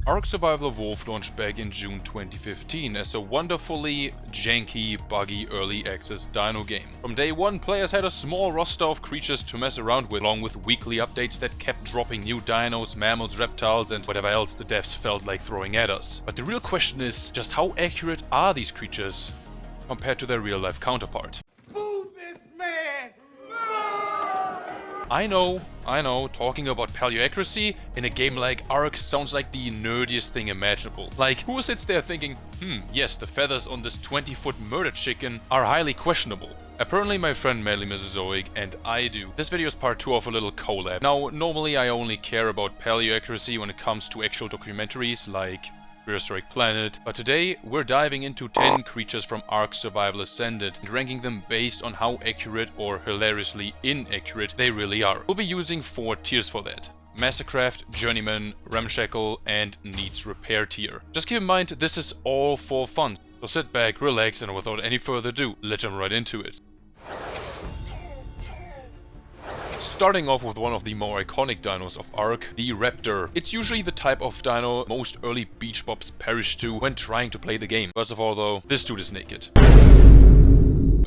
ARK Survival Evolved launched back in June 2015 as a wonderfully janky, buggy early access dino game. From day one, players had a small roster of creatures to mess around with, along with weekly updates that kept dropping new dinos, mammals, reptiles, and whatever else the devs felt like throwing at us. But the real question is, just how accurate are these creatures compared to their real-life counterpart? Move this man! I know, talking about paleo accuracy in a game like ARK sounds like the nerdiest thing imaginable. Like, who sits there thinking, yes, the feathers on this 20-foot murder chicken are highly questionable. Apparently my friend Madly Mesozoic and I do. This video is part 2 of a little collab. Now, normally I only care about paleo accuracy when it comes to actual documentaries like Prehistoric Planet, but today we're diving into 10 creatures from ARK Survival Ascended and ranking them based on how accurate or hilariously inaccurate they really are. We'll be using 4 tiers for that: Mastercraft, Journeyman, Ramshackle, and Needs Repair tier. Just keep in mind, this is all for fun, so sit back, relax, and without any further ado, let's jump right into it. Starting off with one of the more iconic dinos of ARK, the Raptor. It's usually the type of dino most early beach bobs perish to when trying to play the game. First of all though, this dude is naked.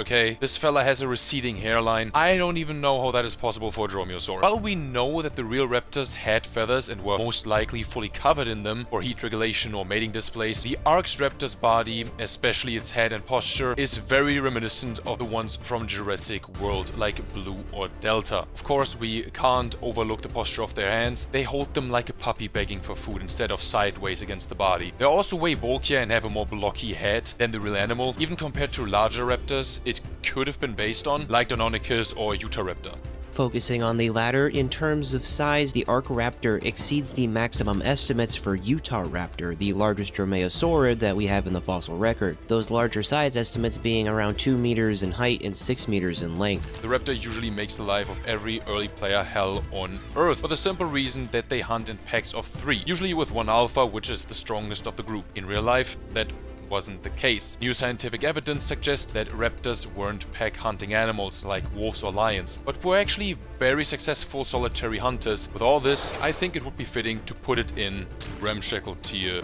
Okay, this fella has a receding hairline. I don't even know how that is possible for a dromaeosaur. While we know that the real raptors had feathers and were most likely fully covered in them for heat regulation or mating displays, the ARK's raptor's body, especially its head and posture, is very reminiscent of the ones from Jurassic World, like Blue or Delta. Of course, we can't overlook the posture of their hands. They hold them like a puppy begging for food instead of sideways against the body. They're also way bulkier and have a more blocky head than the real animal, even compared to larger raptors it could have been based on, like Deinonychus or Yutyrannus. Focusing on the latter, in terms of size, the ARK Raptor exceeds the maximum estimates for Yutyrannus, the largest dromaeosaurid that we have in the fossil record. Those larger size estimates being around 2 meters in height and 6 meters in length. The raptor usually makes the life of every early player hell on Earth, for the simple reason that they hunt in packs of 3, usually with one alpha, which is the strongest of the group. In real life, that wasn't the case. New scientific evidence suggests that raptors weren't pack-hunting animals like wolves or lions, but were actually very successful solitary hunters. With all this, I think it would be fitting to put it in Ramshackle tier.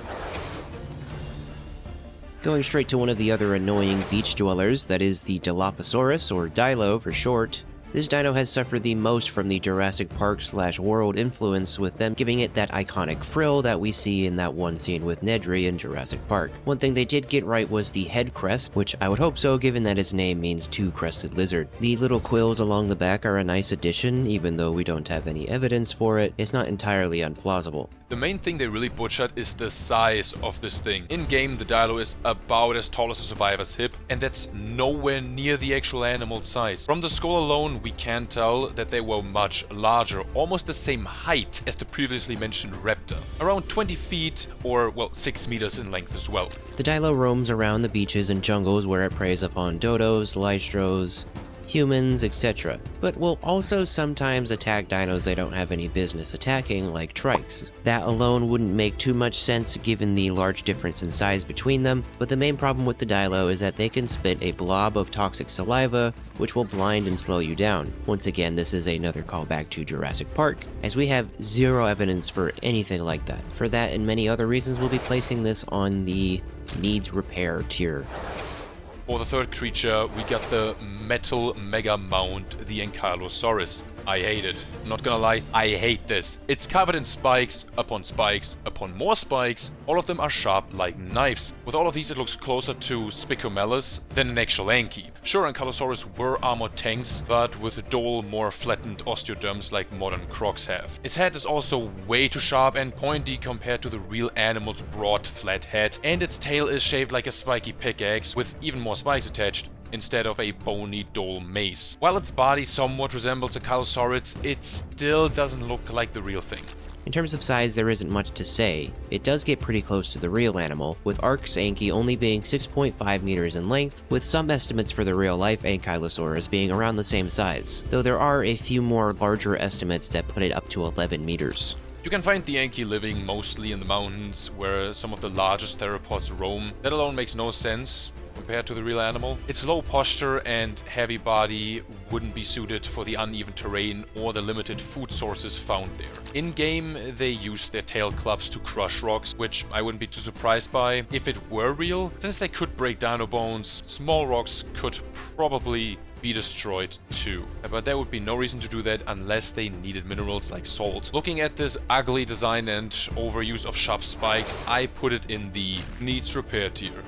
Going straight to one of the other annoying beach dwellers, that is the Dilophosaurus, or Dilo for short. This dino has suffered the most from the Jurassic Park/world influence, with them giving it that iconic frill that we see in that one scene with Nedry in Jurassic Park. One thing they did get right was the head crest, which I would hope so given that its name means two-crested lizard. The little quills along the back are a nice addition, even though we don't have any evidence for it. It's not entirely unplausible. The main thing they really butchered is the size of this thing. In-game, the dilo is about as tall as a survivor's hip, and that's nowhere near the actual animal's size. From the skull alone, we can tell that they were much larger, almost the same height as the previously mentioned raptor. Around 20 feet, or well, 6 meters in length as well. The dilo roams around the beaches and jungles where it preys upon dodos, lystros, humans, etc., but will also sometimes attack dinos they don't have any business attacking, like trikes. That alone wouldn't make too much sense given the large difference in size between them, but the main problem with the dilo is that they can spit a blob of toxic saliva, which will blind and slow you down. Once again, this is another callback to Jurassic Park, as we have zero evidence for anything like that. For that and many other reasons, we'll be placing this on the Needs Repair tier. For the third creature, we got the metal mega mount, the Ankylosaurus. I hate it. I'm not gonna lie, I hate this. It's covered in spikes upon more spikes. All of them are sharp like knives. With all of these, it looks closer to Spicomelus than an actual Anky. Sure, Ankylosaurus were armored tanks, but with dull, more flattened osteoderms like modern crocs have. Its head is also way too sharp and pointy compared to the real animal's broad, flat head, and its tail is shaped like a spiky pickaxe with even more spikes attached, instead of a bony, dull mace. While its body somewhat resembles a Allosaurus, it still doesn't look like the real thing. In terms of size, there isn't much to say. It does get pretty close to the real animal, with ARK's Anky only being 6.5 meters in length, with some estimates for the real-life Ankylosaurus being around the same size, though there are a few more larger estimates that put it up to 11 meters. You can find the Anky living mostly in the mountains, where some of the largest theropods roam. That alone makes no sense. compared to the real animal. Its low posture and heavy body wouldn't be suited for the uneven terrain or the limited food sources found there. In-game, they use their tail clubs to crush rocks, which I wouldn't be too surprised by if it were real. Since they could break dino bones, small rocks could probably be destroyed too. But there would be no reason to do that unless they needed minerals like salt. Looking at this ugly design and overuse of sharp spikes, I put it in the needs repair tier.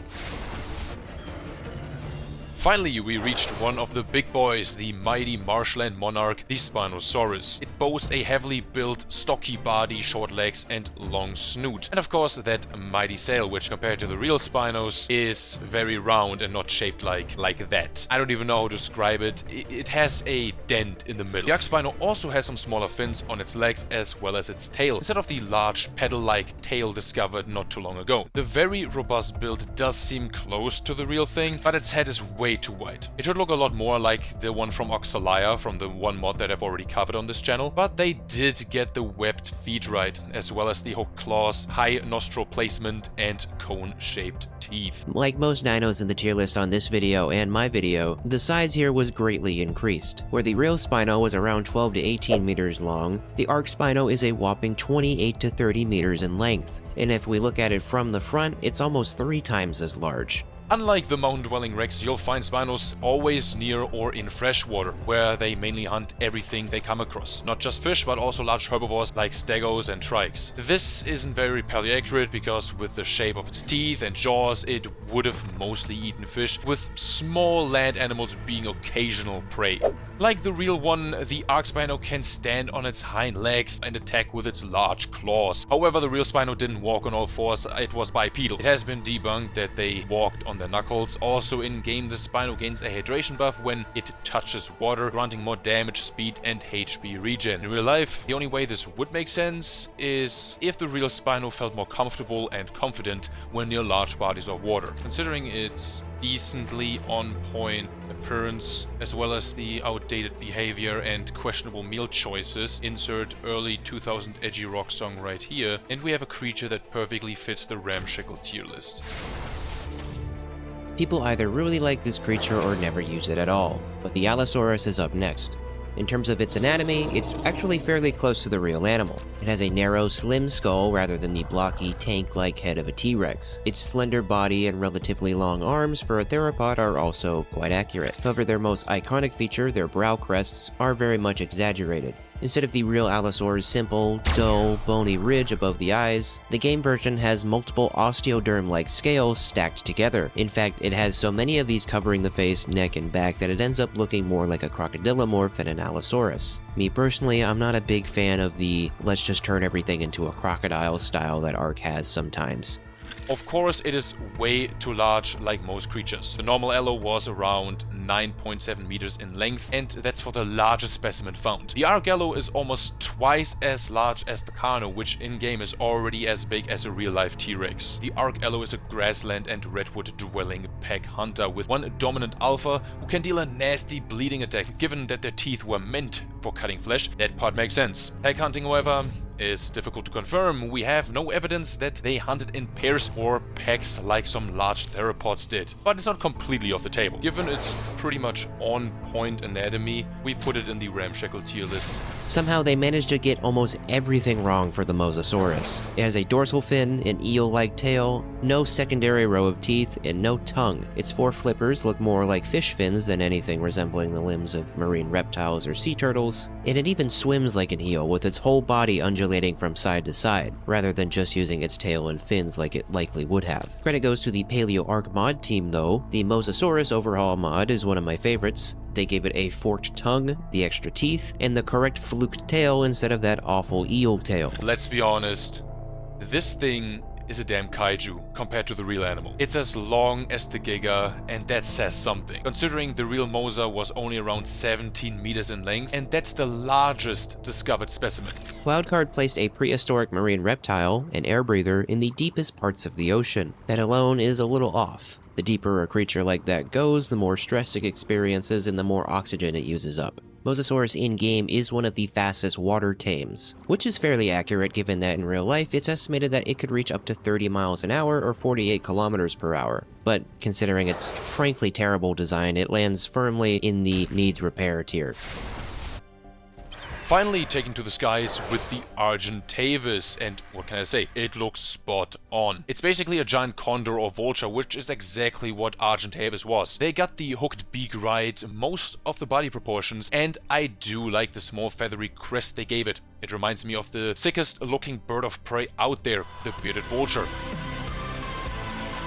Finally, we reached one of the big boys, the mighty marshland monarch, the Spinosaurus. It boasts a heavily built, stocky body, short legs, and long snoot. And of course, that mighty sail, which compared to the real Spinos, is very round and not shaped like that. I don't even know how to describe it. It has a dent in the middle. The ARKS Spino also has some smaller fins on its legs as well as its tail, instead of the large pedal-like tail discovered not too long ago. The very robust build does seem close to the real thing, but its head is way too wide. It should look a lot more like the one from Oxalia, from the one mod that I've already covered on this channel, but they did get the webbed feet right, as well as the hooked claws, high nostril placement, and cone-shaped teeth. Like most dinos in the tier list on this video and my video, the size here was greatly increased. Where the real Spino was around 12 to 18 meters long, the ARKS Spino is a whopping 28 to 30 meters in length, and if we look at it from the front, it's almost 3 times as large. Unlike the mountain-dwelling Rex, you'll find Spinos always near or in freshwater, where they mainly hunt everything they come across. Not just fish, but also large herbivores like stegos and trikes. This isn't very paleo-accurate because with the shape of its teeth and jaws, it would have mostly eaten fish, with small land animals being occasional prey. Like the real one, the ARKS Spino can stand on its hind legs and attack with its large claws. However, the real Spino didn't walk on all fours, it was bipedal. It has been debunked that they walked on their knuckles. Also in-game, the Spino gains a hydration buff when it touches water, granting more damage, speed, and HP regen. In real life, the only way this would make sense is if the real Spino felt more comfortable and confident when near large bodies of water. Considering its decently on-point appearance, as well as the outdated behavior and questionable meal choices, insert early 2000 edgy rock song right here, and we have a creature that perfectly fits the ramshackle tier list. People either really like this creature or never use it at all, but the Allosaurus is up next. In terms of its anatomy, it's actually fairly close to the real animal. It has a narrow, slim skull rather than the blocky, tank-like head of a T-Rex. Its slender body and relatively long arms for a theropod are also quite accurate. However, their most iconic feature, their brow crests, are very much exaggerated. Instead of the real Allosaurus' simple, dull, bony ridge above the eyes, the game version has multiple osteoderm-like scales stacked together. In fact, it has so many of these covering the face, neck, and back that it ends up looking more like a crocodilomorph than an Allosaurus. Me personally, I'm not a big fan of the let's just turn everything into a crocodile style that ARK has sometimes. Of course, it is way too large like most creatures. The normal Allo was around 9.7 meters in length, and that's for the largest specimen found. The ARK Allo is almost twice as large as the Carno, which in-game is already as big as a real-life T-Rex. The ARK Allo is a grassland and redwood-dwelling pack hunter with one dominant alpha who can deal a nasty bleeding attack. Given that their teeth were meant for cutting flesh, that part makes sense. Pack hunting, however, is difficult to confirm. We have no evidence that they hunted in pairs or packs like some large theropods did. But it's not completely off the table. Given its pretty much on-point anatomy, we put it in the ramshackle tier list. Somehow they managed to get almost everything wrong for the Mosasaurus. It has a dorsal fin, an eel-like tail, no secondary row of teeth, and no tongue. Its 4 flippers look more like fish fins than anything resembling the limbs of marine reptiles or sea turtles, and it even swims like an eel with its whole body undulating from side to side, rather than just using its tail and fins like it likely would have. Credit goes to the Paleo ARK mod team though. The Mosasaurus overhaul mod is one of my favorites. They gave it a forked tongue, the extra teeth, and the correct fluked tail instead of that awful eel tail. Let's be honest, this thing is a damn kaiju compared to the real animal. It's as long as the Giga, and that says something. Considering the real Mosa was only around 17 meters in length, and that's the largest discovered specimen. Wildcard placed a prehistoric marine reptile, an air breather, in the deepest parts of the ocean. That alone is a little off. The deeper a creature like that goes, the more stress it experiences and the more oxygen it uses up. Mosasaurus in-game is one of the fastest water tames, which is fairly accurate given that in real life it's estimated that it could reach up to 30 miles an hour or 48 kilometers per hour. But considering its frankly terrible design, it lands firmly in the needs repair tier. Finally taking to the skies with the Argentavis, and what can I say, it looks spot on. It's basically a giant condor or vulture, which is exactly what Argentavis was. They got the hooked beak right, most of the body proportions, and I do like the small feathery crest they gave it. It reminds me of the sickest looking bird of prey out there, the bearded vulture.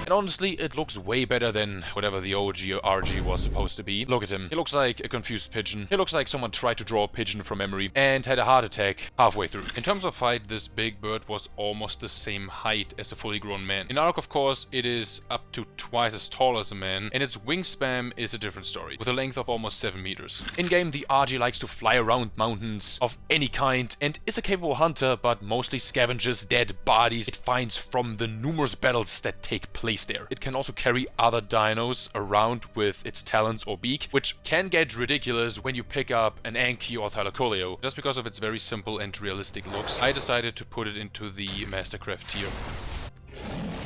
And honestly, it looks way better than whatever the OG RG was supposed to be. Look at him. He looks like a confused pigeon. He looks like someone tried to draw a pigeon from memory and had a heart attack halfway through. In terms of height, this big bird was almost the same height as a fully grown man. In ARK, of course, it is up to twice as tall as a man, and its wingspan is a different story, with a length of almost 7 meters. In-game, the RG likes to fly around mountains of any kind and is a capable hunter, but mostly scavenges dead bodies it finds from the numerous battles that take place there. It can also carry other dinos around with its talons or beak, which can get ridiculous when you pick up an Anky or Thylacoleo. Just because of its very simple and realistic looks, I decided to put it into the Mastercraft tier.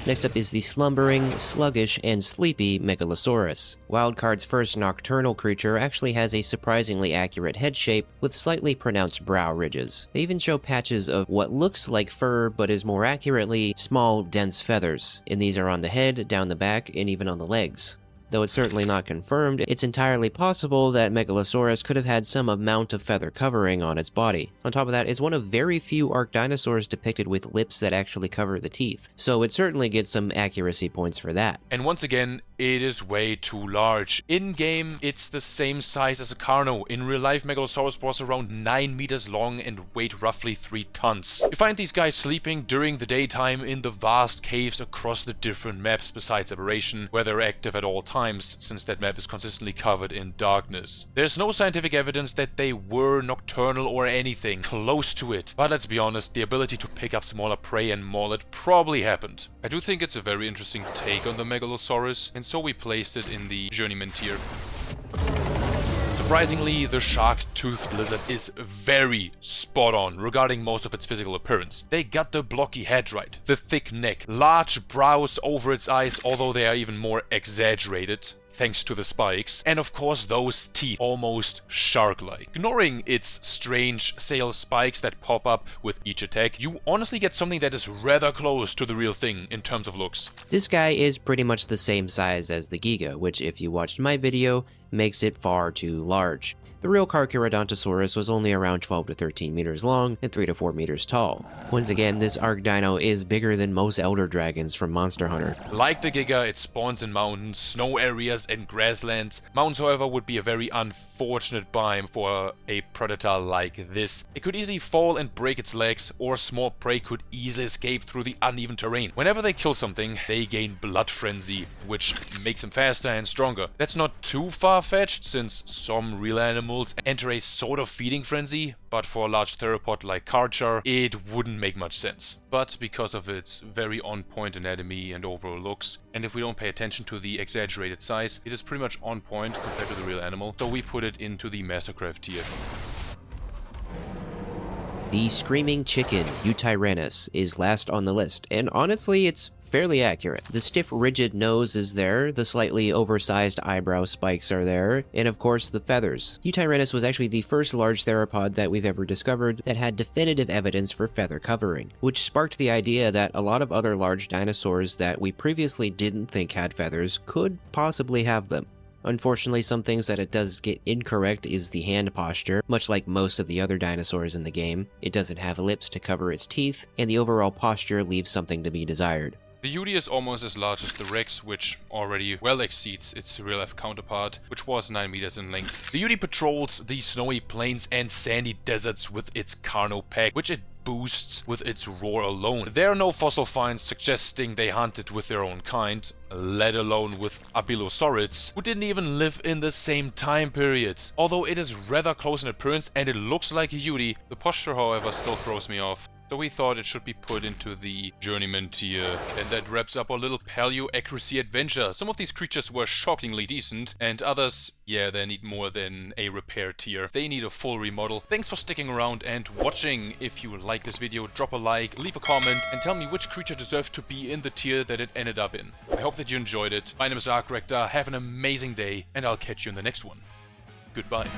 Next up is the slumbering, sluggish, and sleepy Megalosaurus. Wildcard's first nocturnal creature actually has a surprisingly accurate head shape with slightly pronounced brow ridges. They even show patches of what looks like fur but is more accurately small, dense feathers, and these are on the head, down the back, and even on the legs. Though it's certainly not confirmed, it's entirely possible that Megalosaurus could have had some amount of feather covering on its body. On top of that, it's one of very few ARK dinosaurs depicted with lips that actually cover the teeth, so it certainly gets some accuracy points for that. And once again, it is way too large. In-game, it's the same size as a Carno. In real life, Megalosaurus was around 9 meters long and weighed roughly 3 tons. You find these guys sleeping during the daytime in the vast caves across the different maps besides Aberration, where they're active at all times, since that map is consistently covered in darkness. There's no scientific evidence that they were nocturnal or anything close to it, but let's be honest, the ability to pick up smaller prey and maul it probably happened. I do think it's a very interesting take on the Megalosaurus, and so we placed it in the Journeyman tier. Surprisingly, the shark-toothed lizard is very spot on regarding most of its physical appearance. They got the blocky head right, the thick neck, large brows over its eyes, although they are even more exaggerated thanks to the spikes, and of course those teeth, almost shark-like. Ignoring its strange sail spikes that pop up with each attack, you honestly get something that is rather close to the real thing in terms of looks. This guy is pretty much the same size as the Giga, which if you watched my video, makes it far too large. The real Carcharodontosaurus was only around 12 to 13 meters long and 3 to 4 meters tall. Once again, this ARK dino is bigger than most elder dragons from Monster Hunter. Like the Giga, it spawns in mountains, snow areas, and grasslands. Mountains, however, would be a very unfortunate biome for a predator like this. It could easily fall and break its legs, or small prey could easily escape through the uneven terrain. Whenever they kill something, they gain blood frenzy, which makes them faster and stronger. That's not too far-fetched, since some real animals enter a sort of feeding frenzy, but for a large theropod like Carchar, it wouldn't make much sense. But because of its very on-point anatomy and overall looks, and if we don't pay attention to the exaggerated size, it is pretty much on point compared to the real animal, so we put it into the Mastercraft tier. The screaming chicken, Yutyrannus, is last on the list, and honestly, it's fairly accurate. The stiff, rigid nose is there, the slightly oversized eyebrow spikes are there, and of course the feathers. Yutyrannus was actually the first large theropod that we've ever discovered that had definitive evidence for feather covering, which sparked the idea that a lot of other large dinosaurs that we previously didn't think had feathers could possibly have them. Unfortunately, some things that it does get incorrect is the hand posture. Much like most of the other dinosaurs in the game, it doesn't have lips to cover its teeth, and the overall posture leaves something to be desired. The Yutyrannus is almost as large as the Rex, which already well exceeds its real-life counterpart, which was 9 meters in length. The Yutyrannus patrols the snowy plains and sandy deserts with its Carno pack, which it boosts with its roar alone. There are no fossil finds suggesting they hunted with their own kind, let alone with Ankylosaurus, who didn't even live in the same time period. Although it is rather close in appearance and it looks like a Yutyrannus, the posture however still throws me off. So we thought it should be put into the Journeyman tier. And that wraps up our little Paleo accuracy adventure. Some of these creatures were shockingly decent, and others, yeah, they need more than a repair tier. They need a full remodel. Thanks for sticking around and watching. If you like this video, drop a like, leave a comment, and tell me which creature deserved to be in the tier that it ended up in. I hope that you enjoyed it. My name is ARKS. Have an amazing day, and I'll catch you in the next one. Goodbye.